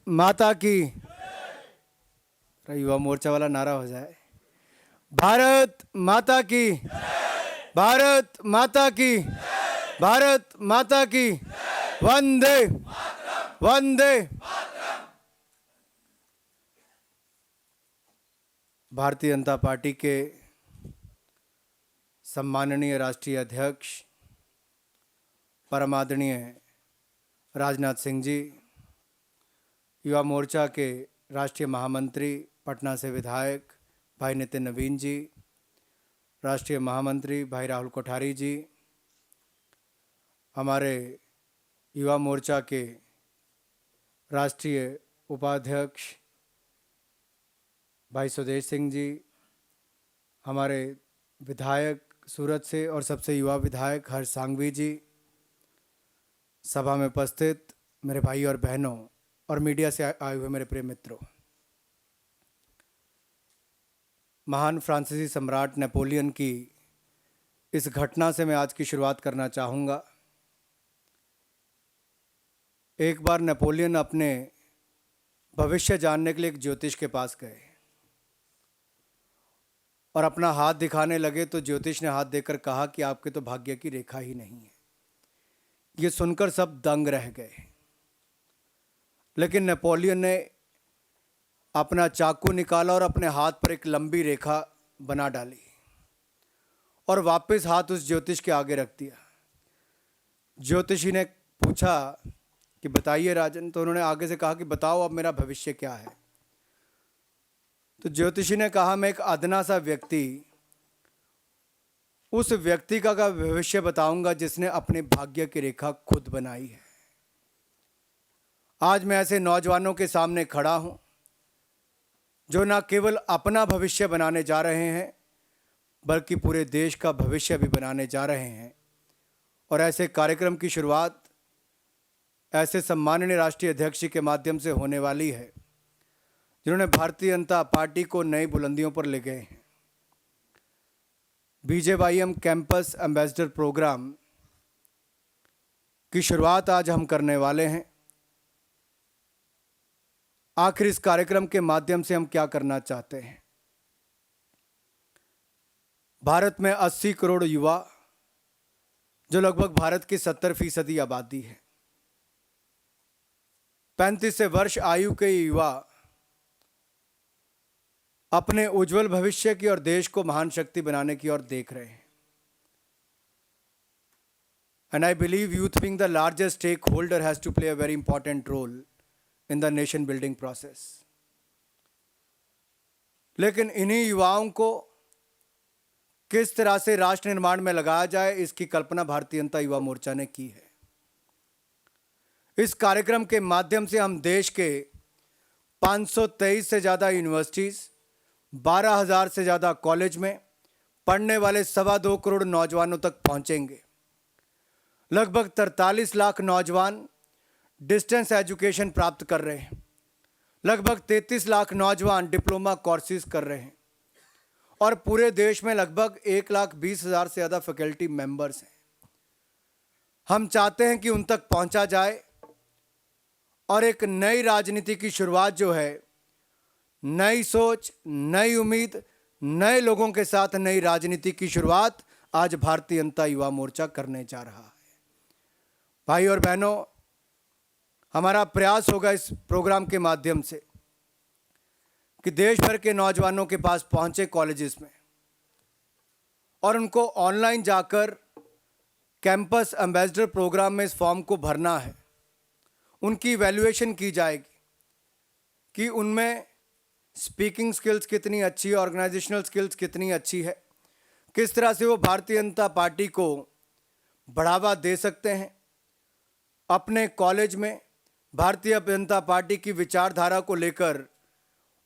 माता की। युवा मोर्चा वाला नारा हो जाए। भारत माता की। भारत माता की। भारत माता की। वंदे वंदे। भारतीय जनता पार्टी के सम्माननीय राष्ट्रीय अध्यक्ष परमादरणीय राजनाथ सिंह जी, युवा मोर्चा के राष्ट्रीय महामंत्री पटना से विधायक भाई नितिन नवीन जी, राष्ट्रीय महामंत्री भाई राहुल कोठारी जी, हमारे युवा मोर्चा के राष्ट्रीय उपाध्यक्ष भाई सुदेश सिंह जी, हमारे विधायक सूरत से और सबसे युवा विधायक हर्ष सांघवी जी, सभा में उपस्थित मेरे भाई और बहनों और मीडिया से आए हुए मेरे प्रिय मित्रों, महान फ्रांसीसी सम्राट नेपोलियन की इस घटना से मैं आज की शुरुआत करना चाहूँगा। एक बार नेपोलियन अपने भविष्य जानने के लिए एक ज्योतिष के पास गए और अपना हाथ दिखाने लगे तो ज्योतिष ने हाथ देकर कहा कि आपके तो भाग्य की रेखा ही नहीं है। ये सुनकर सब दंग रह गए, लेकिन नेपोलियन ने अपना चाकू निकाला और अपने हाथ पर एक लंबी रेखा बना डाली और वापस हाथ उस ज्योतिष के आगे रख दिया। ज्योतिषी ने पूछा कि बताइए राजन, तो उन्होंने आगे से कहा कि बताओ अब मेरा भविष्य क्या है। तो ज्योतिषी ने कहा मैं एक अदना सा व्यक्ति, उस व्यक्ति का भविष्य बताऊंगा जिसने अपने भाग्य की रेखा खुद बनाई है। आज मैं ऐसे नौजवानों के सामने खड़ा हूं जो न केवल अपना भविष्य बनाने जा रहे हैं बल्कि पूरे देश का भविष्य भी बनाने जा रहे हैं। और ऐसे कार्यक्रम की शुरुआत ऐसे सम्माननीय राष्ट्रीय अध्यक्ष के माध्यम से होने वाली है जिन्होंने भारतीय जनता पार्टी को नई बुलंदियों पर ले गए हैं। बीजेवाईएम कैंपस एम्बेसडर प्रोग्राम की शुरुआत आज हम करने वाले हैं। आखिर इस कार्यक्रम के माध्यम से हम क्या करना चाहते हैं? भारत में 80 करोड़ युवा, जो लगभग भारत की 70% आबादी है, 35 से वर्ष आयु के युवा अपने उज्जवल भविष्य की और देश को महान शक्ति बनाने की ओर देख रहे हैं। And I believe youth being the largest stakeholder has to play a very important role in the nation building process. लेकिन इन्हीं युवाओं को किस तरह से राष्ट्र निर्माण में लगाया जाए, इसकी कल्पना भारतीय जनता युवा मोर्चा ने की है। इस कार्यक्रम के माध्यम से हम देश के 523 से ज़्यादा यूनिवर्सिटीज़, 12,000 से ज़्यादा कॉलेज में पढ़ने वाले 2.25 करोड़ नौजवानों तक पहुंचेंगे। लगभग 43 लाख नौजवान डिस्टेंस एजुकेशन प्राप्त कर रहे हैं। लगभग 33 लाख नौजवान डिप्लोमा कोर्सेज कर रहे हैं और पूरे देश में लगभग 1,20,000 से ज़्यादा फैकल्टी मेंबर्स हैं। हम चाहते हैं कि उन तक पहुंचा जाए और एक नई राजनीति की शुरुआत जो है, नई सोच, नई उम्मीद, नए लोगों के साथ नई राजनीति की शुरुआत आज भारतीय जनता युवा मोर्चा करने जा रहा है। भाई और बहनों, हमारा प्रयास होगा इस प्रोग्राम के माध्यम से कि देश भर के नौजवानों के पास पहुंचे कॉलेजेस में और उनको ऑनलाइन जाकर कैंपस एम्बेसडर प्रोग्राम में इस फॉर्म को भरना है। उनकी इवैल्यूएशन की जाएगी कि उनमें स्पीकिंग स्किल्स कितनी अच्छी है, ऑर्गेनाइजेशनल स्किल्स कितनी अच्छी है, किस तरह से वो भारतीय जनता पार्टी को बढ़ावा दे सकते हैं, अपने कॉलेज में भारतीय जनता पार्टी की विचारधारा को लेकर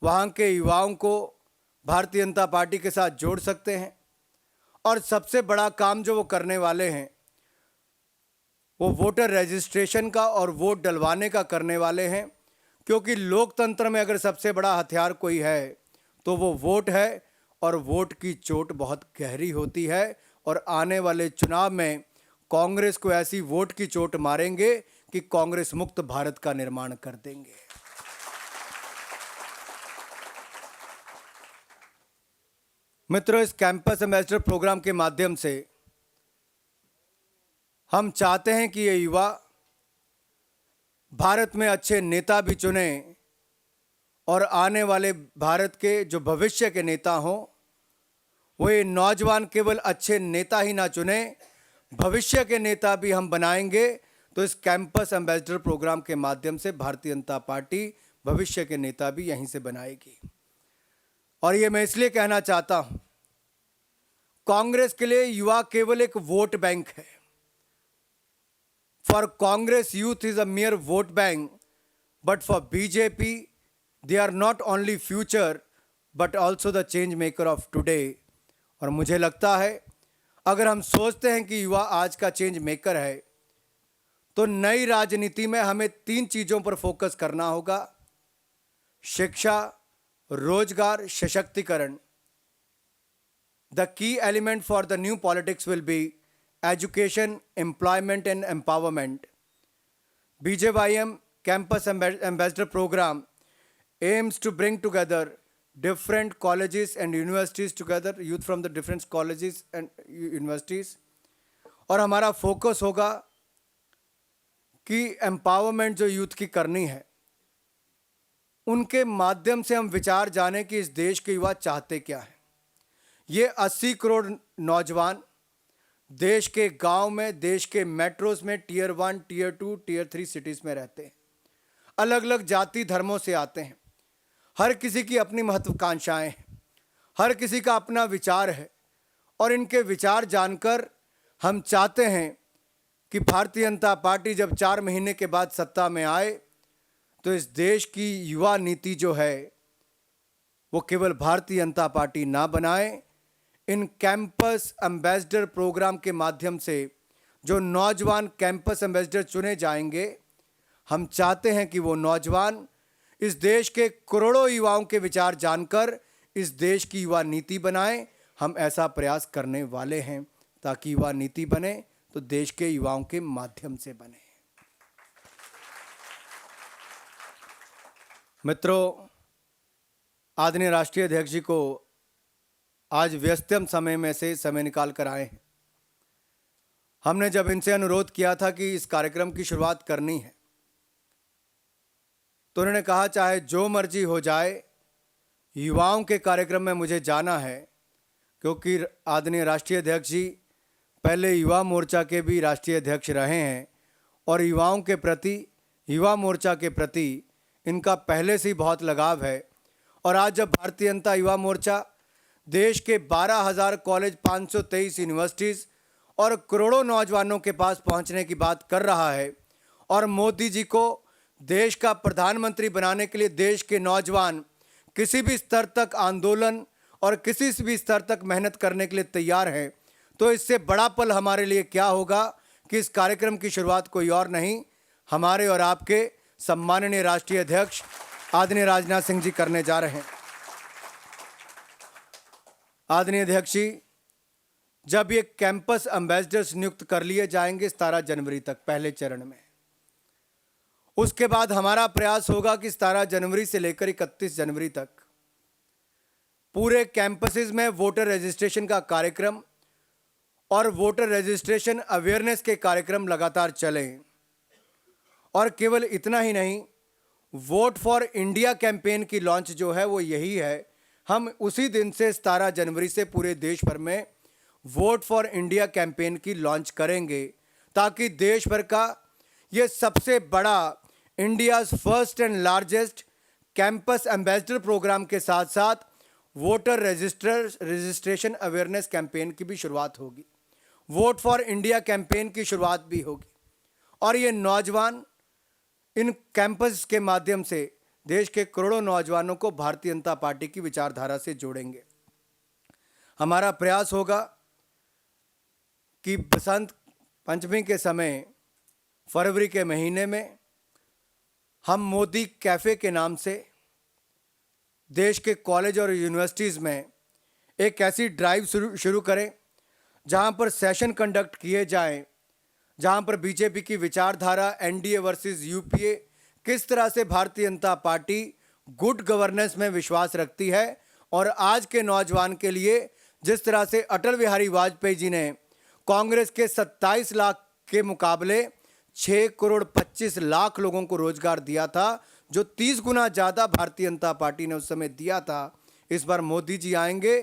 वहाँ के युवाओं को भारतीय जनता पार्टी के साथ जोड़ सकते हैं। और सबसे बड़ा काम जो वो करने वाले हैं वो वोटर रजिस्ट्रेशन का और वोट डलवाने का करने वाले हैं, क्योंकि लोकतंत्र में अगर सबसे बड़ा हथियार कोई है तो वो वोट है और वोट की चोट बहुत गहरी होती है। और आने वाले चुनाव में कांग्रेस को ऐसी वोट की चोट मारेंगे कि कांग्रेस मुक्त भारत का निर्माण कर देंगे। मित्रों, इस कैंपस एम्बेसडर प्रोग्राम के माध्यम से हम चाहते हैं कि ये युवा भारत में अच्छे नेता भी चुने और आने वाले भारत के जो भविष्य के नेता हों, वो ये नौजवान केवल अच्छे नेता ही ना चुने, भविष्य के नेता भी हम बनाएंगे। तो इस कैंपस एम्बेसडर प्रोग्राम के माध्यम से भारतीय जनता पार्टी भविष्य के नेता भी यहीं से बनाएगी। और ये मैं इसलिए कहना चाहता हूं, कांग्रेस के लिए युवा केवल एक वोट बैंक है। For Congress youth is a mere vote bank, but for BJP they are not only future but also the change maker of today। और मुझे लगता है, अगर हम सोचते हैं कि युवा आज का चेंज मेकर है, तो नई राजनीति में हमें 3 चीजों पर फोकस करना होगा: शिक्षा, रोजगार, सशक्तिकरण। The key element for the new politics will be education, employment and empowerment। BJYM Campus Ambassador Program aims to bring together different colleges and universities together, youth from the different colleges and universities। और हमारा focus होगा कि empowerment जो youth की करनी है, उनके माध्यम से हम विचार जाने कि इस देश के युवा चाहते क्या हैं। ये 80 करोड़ नौजवान देश के गांव में, देश के मेट्रोज में, टियर 1, टियर 2, टियर 3 सिटीज़ में रहते हैं। अलग अलग जाति धर्मों से आते हैं। हर किसी की अपनी महत्वाकांक्षाएं हैं, हर किसी का अपना विचार है। और इनके विचार जानकर हम चाहते हैं कि भारतीय जनता पार्टी जब 4 महीने के बाद सत्ता में आए, तो इस देश की युवा नीति जो है वो केवल भारतीय जनता पार्टी ना बनाए। इन कैंपस एम्बेसडर प्रोग्राम के माध्यम से जो नौजवान कैंपस एम्बेसडर चुने जाएंगे, हम चाहते हैं कि वो नौजवान इस देश के करोड़ों युवाओं के विचार जानकर इस देश की युवा नीति बनाएं। हम ऐसा प्रयास करने वाले हैं ताकि युवा नीति बने तो देश के युवाओं के माध्यम से बने। मित्रों, आदरणीय राष्ट्रीय अध्यक्ष जी को आज व्यस्तम समय में से समय निकाल कर आए हैं। हमने जब इनसे अनुरोध किया था कि इस कार्यक्रम की शुरुआत करनी है, तो उन्होंने कहा चाहे जो मर्जी हो जाए, युवाओं के कार्यक्रम में मुझे जाना है, क्योंकि आदरणीय राष्ट्रीय अध्यक्ष जी पहले युवा मोर्चा के भी राष्ट्रीय अध्यक्ष रहे हैं और युवाओं के प्रति, युवा मोर्चा के प्रति इनका पहले से ही बहुत लगाव है। और आज जब भारतीय जनता युवा मोर्चा देश के 12,000 कॉलेज, 523 यूनिवर्सिटीज़ और करोड़ों नौजवानों के पास पहुंचने की बात कर रहा है, और मोदी जी को देश का प्रधानमंत्री बनाने के लिए देश के नौजवान किसी भी स्तर तक आंदोलन और किसी भी स्तर तक मेहनत करने के लिए तैयार हैं, तो इससे बड़ा पल हमारे लिए क्या होगा कि इस कार्यक्रम की शुरुआत कोई और नहीं, हमारे और आपके सम्माननीय राष्ट्रीय अध्यक्ष आदरणीय राजनाथ सिंह जी करने जा रहे हैं। आदरणीय अध्यक्ष जी, जब ये कैंपस एम्बेसडर्स नियुक्त कर लिए जाएंगे 17 जनवरी तक पहले चरण में, उसके बाद हमारा प्रयास होगा कि 17 जनवरी से लेकर 31 जनवरी तक पूरे कैंपसेस में वोटर रजिस्ट्रेशन का कार्यक्रम और वोटर रजिस्ट्रेशन अवेयरनेस के कार्यक्रम लगातार चलें। और केवल इतना ही नहीं, वोट फॉर इंडिया कैंपेन की लॉन्च जो है वो यही है। हम उसी दिन से 17 जनवरी से पूरे देश भर में वोट फॉर इंडिया कैंपेन की लॉन्च करेंगे, ताकि देश भर का ये सबसे बड़ा India's first and largest campus ambassador program के साथ साथ वोटर रजिस्ट्रेशन अवेयरनेस कैंपेन की भी शुरुआत होगी, वोट फॉर इंडिया कैंपेन की शुरुआत भी होगी। और ये नौजवान इन कैंपस के माध्यम से देश के करोड़ों नौजवानों को भारतीय जनता पार्टी की विचारधारा से जोड़ेंगे। हमारा प्रयास होगा कि बसंत पंचमी के समय फरवरी के महीने में हम मोदी कैफ़े के नाम से देश के कॉलेज और यूनिवर्सिटीज़ में एक ऐसी ड्राइव शुरू करें जहां पर सेशन कंडक्ट किए जाएं, जहां पर बीजेपी की विचारधारा एनडीए वर्सेस यूपीए, किस तरह से Bharatiya Janata party good governance में विश्वास रखती है और आज के नौजवान के लिए जिस तरह से अटल बिहारी वाजपेयी जी ने कांग्रेस के 27 लाख के मुकाबले 6 करोड़ 25 लाख लोगों को रोजगार दिया था, जो 30 गुना ज़्यादा भारतीय जनता पार्टी ने उस समय दिया था। इस बार मोदी जी आएंगे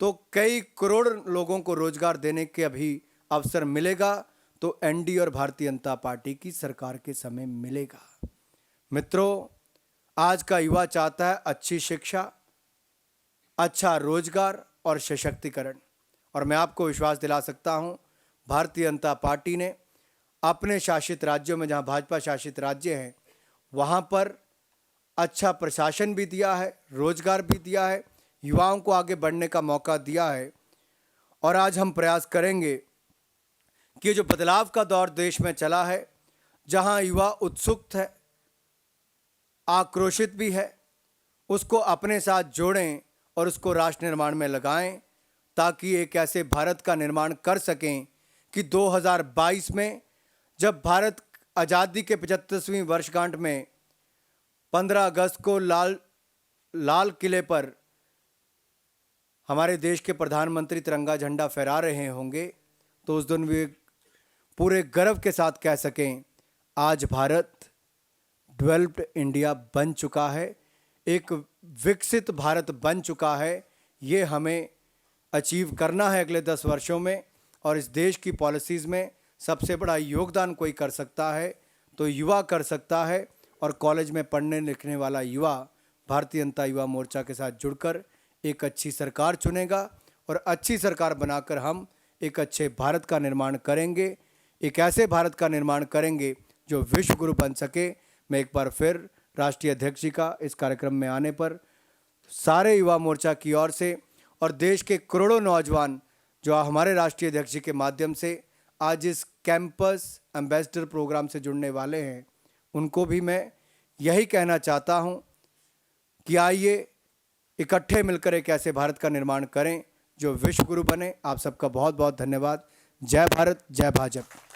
तो कई करोड़ लोगों को रोजगार देने के अभी अवसर मिलेगा, तो एनडीए और भारतीय जनता पार्टी की सरकार के समय मिलेगा। मित्रों, आज का युवा चाहता है अच्छी शिक्षा, अच्छा रोजगार और सशक्तिकरण, और मैं आपको विश्वास दिला सकता हूं, भारतीय जनता पार्टी ने अपने शासित राज्यों में, जहां भाजपा शासित राज्य हैं, वहां पर अच्छा प्रशासन भी दिया है, रोजगार भी दिया है, युवाओं को आगे बढ़ने का मौका दिया है। और आज हम प्रयास करेंगे कि जो बदलाव का दौर देश में चला है, जहां युवा उत्सुक है, आक्रोशित भी है, उसको अपने साथ जोड़ें और उसको राष्ट्र निर्माण में लगाएं, ताकि एक ऐसे भारत का निर्माण कर सकें कि 2022 में जब भारत आज़ादी के 75वीं वर्षगांठ में 15 अगस्त को लाल किले पर हमारे देश के प्रधानमंत्री तिरंगा झंडा फहरा रहे होंगे, तो उस दिन वे पूरे गर्व के साथ कह सकें, आज भारत डेवलप्ड इंडिया बन चुका है, एक विकसित भारत बन चुका है। ये हमें अचीव करना है अगले 10 वर्षों में, और इस देश की पॉलिसीज़ में सबसे बड़ा योगदान कोई कर सकता है तो युवा कर सकता है। और कॉलेज में पढ़ने लिखने वाला युवा भारतीय जनता युवा मोर्चा के साथ जुड़कर एक अच्छी सरकार चुनेगा, और अच्छी सरकार बनाकर हम एक अच्छे भारत का निर्माण करेंगे, एक ऐसे भारत का निर्माण करेंगे जो विश्व गुरु बन सके। मैं एक बार फिर राष्ट्रीय अध्यक्ष जी का इस कार्यक्रम में आने पर सारे युवा मोर्चा की ओर से और देश के करोड़ों नौजवान जो हमारे राष्ट्रीय अध्यक्ष जी के माध्यम से आज इस कैंपस एम्बेसडर प्रोग्राम से जुड़ने वाले हैं, उनको भी मैं यही कहना चाहता हूं कि आइए इकट्ठे मिलकर एक ऐसे भारत का निर्माण करें जो विश्व गुरु बने। आप सबका बहुत बहुत धन्यवाद। जय भारत, जय भाजपा।